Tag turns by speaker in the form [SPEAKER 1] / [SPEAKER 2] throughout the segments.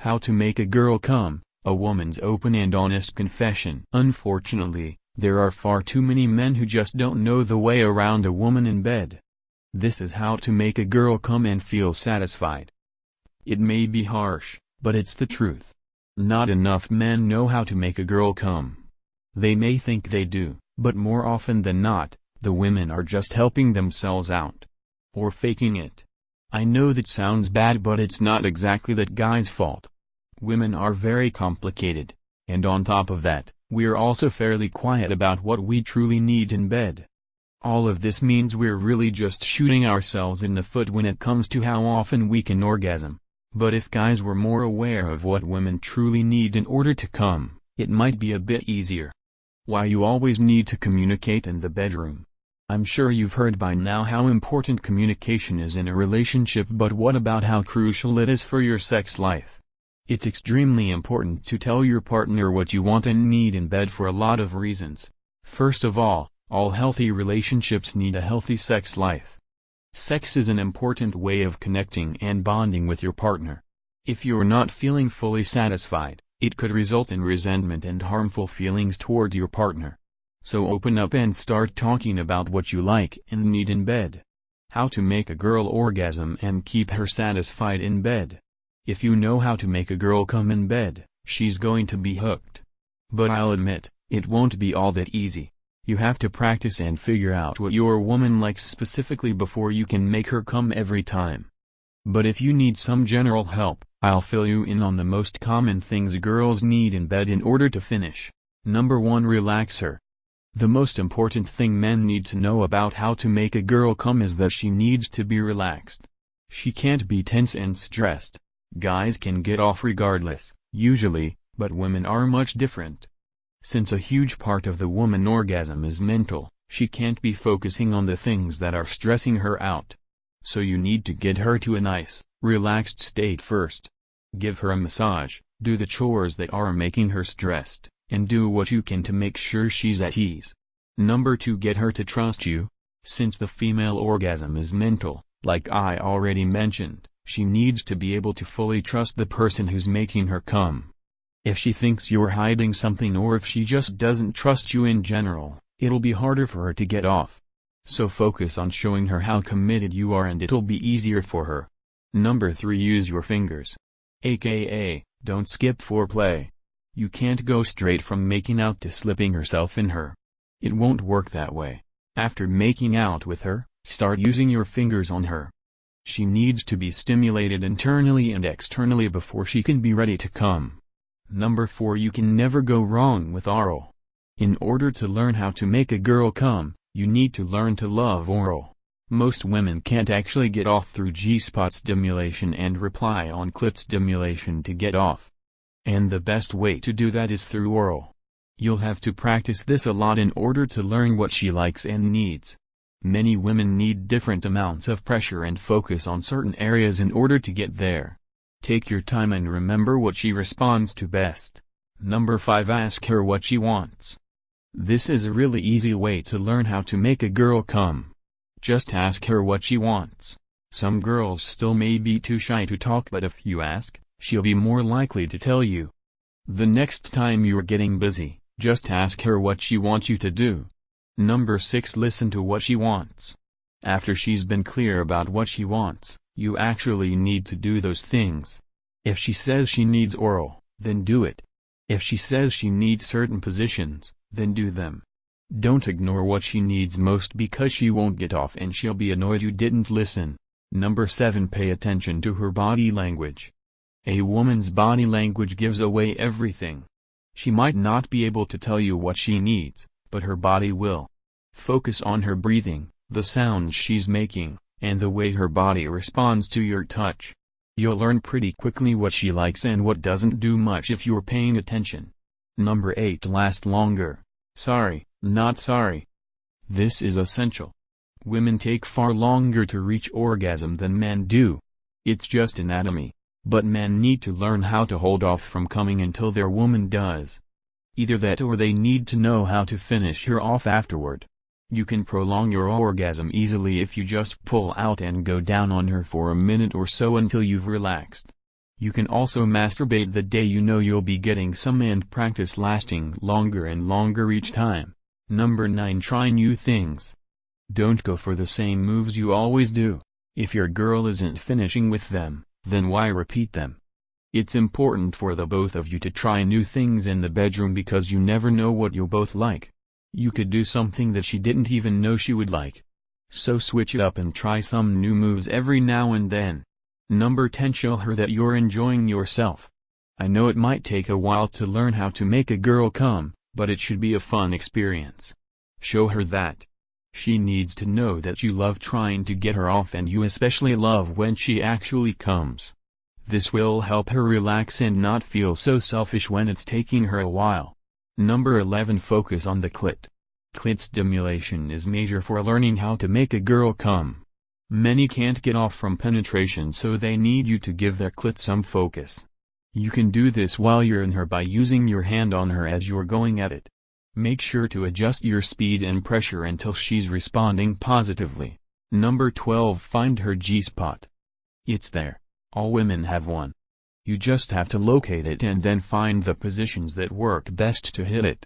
[SPEAKER 1] How to make a girl come, a woman's open and honest confession. Unfortunately, there are far too many men who just don't know the way around a woman in bed. This is how to make a girl come and feel satisfied. It may be harsh, but it's the truth. Not enough men know how to make a girl come. They may think they do, but more often than not, the women are just helping themselves out. Or faking it. I know that sounds bad, but it's not exactly that guy's fault. Women are very complicated, and on top of that, we're also fairly quiet about what we truly need in bed. All of this means we're really just shooting ourselves in the foot when it comes to how often we can orgasm. But if guys were more aware of what women truly need in order to come, it might be a bit easier. Why you always need to communicate in the bedroom. I'm sure you've heard by now how important communication is in a relationship, but what about how crucial it is for your sex life? It's extremely important to tell your partner what you want and need in bed for a lot of reasons. First of all healthy relationships need a healthy sex life. Sex is an important way of connecting and bonding with your partner. If you're not feeling fully satisfied, it could result in resentment and harmful feelings toward your partner. So open up and start talking about what you like and need in bed. How to make a girl orgasm and keep her satisfied in bed. If you know how to make a girl come in bed, she's going to be hooked. But I'll admit, it won't be all that easy. You have to practice and figure out what your woman likes specifically before you can make her come every time. But if you need some general help, I'll fill you in on the most common things girls need in bed in order to finish. Number 1. Relax her. The most important thing men need to know about how to make a girl come is that she needs to be relaxed. She can't be tense and stressed. Guys can get off regardless, usually, but women are much different. Since a huge part of the woman orgasm is mental, she can't be focusing on the things that are stressing her out. So you need to get her to a nice, relaxed state first. Give her a massage, do the chores that are making her stressed, and do what you can to make sure she's at ease. Number 2. Get her to trust you. Since the female orgasm is mental, like I already mentioned, she needs to be able to fully trust the person who's making her come. If she thinks you're hiding something, or if she just doesn't trust you in general, it'll be harder for her to get off. So focus on showing her how committed you are and it'll be easier for her. Number 3. Use your fingers. AKA, don't skip foreplay. You can't go straight from making out to slipping herself in her. It won't work that way. After making out with her, start using your fingers on her. She needs to be stimulated internally and externally before she can be ready to come. Number 4. You can never go wrong with oral. In order to learn how to make a girl come, you need to learn to love oral. Most women can't actually get off through G-spot stimulation and rely on clit stimulation to get off. And the best way to do that is through oral. You'll have to practice this a lot in order to learn what she likes and needs. Many women need different amounts of pressure and focus on certain areas in order to get there. Take your time and remember what she responds to best. Number 5. Ask her what she wants. This is a really easy way to learn how to make a girl come. Just ask her what she wants. Some girls still may be too shy to talk, but if you ask, she'll be more likely to tell you. The next time you're getting busy, just ask her what she wants you to do. Number 6. Listen to what she wants. After she's been clear about what she wants, you actually need to do those things. If she says she needs oral, then do it. If she says she needs certain positions, then do them. Don't ignore what she needs most because she won't get off and she'll be annoyed you didn't listen. Number 7. Pay attention to her body language. A woman's body language gives away everything. She might not be able to tell you what she needs, but her body will. Focus on her breathing, the sounds she's making, and the way her body responds to your touch. You'll learn pretty quickly what she likes and what doesn't do much if you're paying attention. Number 8. Last longer. Sorry, not sorry. This is essential. Women take far longer to reach orgasm than men do. It's just anatomy. But men need to learn how to hold off from coming until their woman does. Either that or they need to know how to finish her off afterward. You can prolong your orgasm easily if you just pull out and go down on her for a minute or so until you've relaxed. You can also masturbate the day you know you'll be getting some and practice lasting longer and longer each time. Number 9. Try new things. Don't go for the same moves you always do. If your girl isn't finishing with them, then why repeat them? It's important for the both of you to try new things in the bedroom because you never know what you'll both like. You could do something that she didn't even know she would like. So switch it up and try some new moves every now and then. Number 10. Show her that you're enjoying yourself. I know it might take a while to learn how to make a girl come, but it should be a fun experience. Show her that. She needs to know that you love trying to get her off and you especially love when she actually comes. This will help her relax and not feel so selfish when it's taking her a while. Number 11. Focus on the clit. Clit stimulation is major for learning how to make a girl come. Many can't get off from penetration, so they need you to give their clit some focus. You can do this while you're in her by using your hand on her as you're going at it. Make sure to adjust your speed and pressure until she's responding positively. Number 12. Find her G-spot. It's there. All women have one. You just have to locate it and then find the positions that work best to hit it.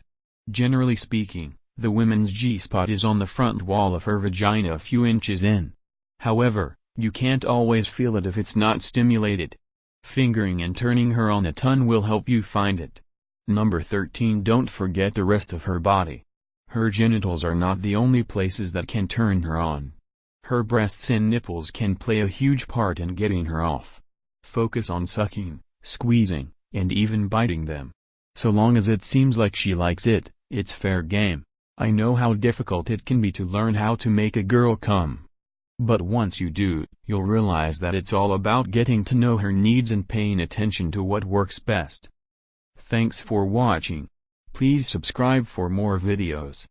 [SPEAKER 1] Generally speaking, the woman's G-spot is on the front wall of her vagina a few inches in. However, you can't always feel it if it's not stimulated. Fingering and turning her on a ton will help you find it. Number 13. Don't forget the rest of her body. Her genitals are not the only places that can turn her on. Her breasts and nipples can play a huge part in getting her off. Focus on sucking, squeezing, and even biting them. So long as it seems like she likes it, it's fair game. I know how difficult it can be to learn how to make a girl come. But once you do, you'll realize that it's all about getting to know her needs and paying attention to what works best. Thanks for watching. Please subscribe for more videos.